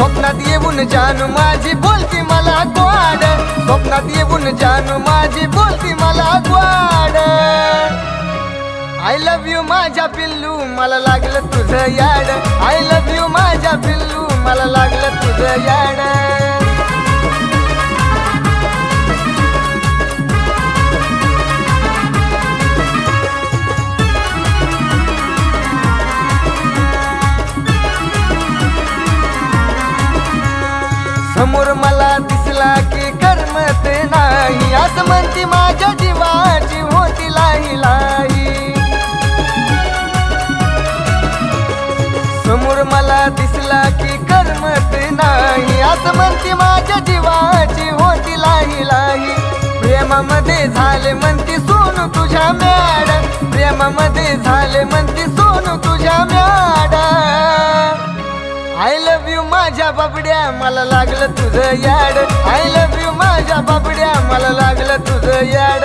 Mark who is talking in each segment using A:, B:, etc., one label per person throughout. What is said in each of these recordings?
A: स्वप्नात येऊन जानू माझी बोलती मला गोड, स्वप्नात येऊन जानू माझी बोलती मला गोड। आय लव्ह यू माझ्या पिल्लू मला लागलं तुझं याड, आय लव्ह यू माझ्या पिल्लू मला लागलं तुझं याड। समोर मला दिसला की करमत नाही, असं म्हणती माझ्या जीवाची होती लाई लाई। समोर मला दिसला की करमत नाही, असं म्हणती माझ्या जीवाची होती लाई लाई। प्रेमामध्ये झाले म्हणती सोनू तुझ्या मॅड, प्रेमामध्ये झाले म्हणती सोनू तुझ्या मॅड। आय लव्ह यू माझ्या बाबड्या मला लागलं तुझं याड, आय लव्ह यू माझ्या बाबड्या मला लागलं तुझं याड।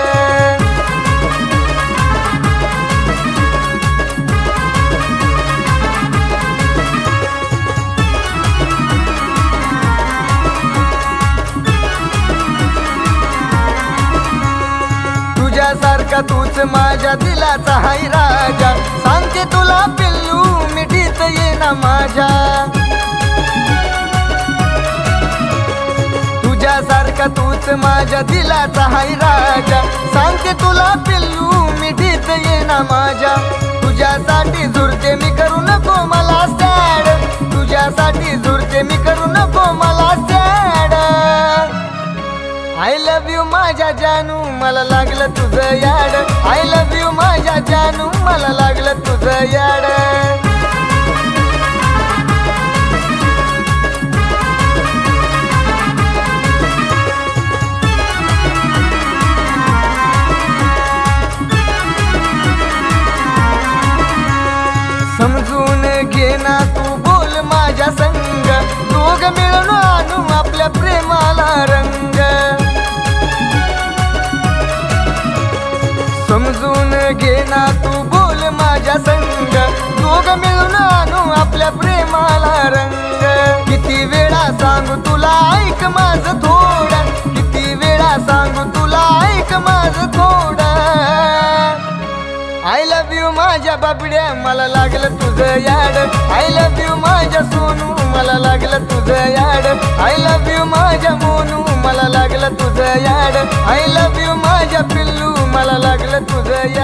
A: तुझ्यासारखा तूच माझ्या दिलाचा हाय राजा, सांगते तुला पिल्लू मिठीत ये ना माझ्या। तुझ्यासारखा तूच माझ्या दिलाचा हाय राजा, सांगते तुला पिल्लू मिठीत ये ना माझ्या। तुझ्यासाठी झुरते मी करू नको मला सॅड, तुझ्यासाठी झुरते मी करू नको मला सॅड। आय लव्ह यू माझ्या जानू मला लागलं तुझं याड, आय लव्ह यू माझ्या जानू मला लागलं तुझं याड। समजून घे ना तू बोल माझ्या संग, दोघ मिळून आणू आपल्या प्रेमाला रंग। समजून घे ना तू बोल माझ्या संग, दोघ मिळून आणू आपल्या प्रेमाला रंग। किती वेळा सांगू तुला ऐक माझं थोडं, किती वेळा सांगू तुला ऐक माझं थोडं। आय लव्ह यू माझ्या बाबड्या मला लागलं तुझं याड, आय लव्ह यू माझ्या सोनू मला लागलं तुझं याड, आय लव्ह यू माझ्या मोनू मला लागलं तुझं याड, आय लव्ह यू माझ्या पिल्लू मला लागलं तुझं याड।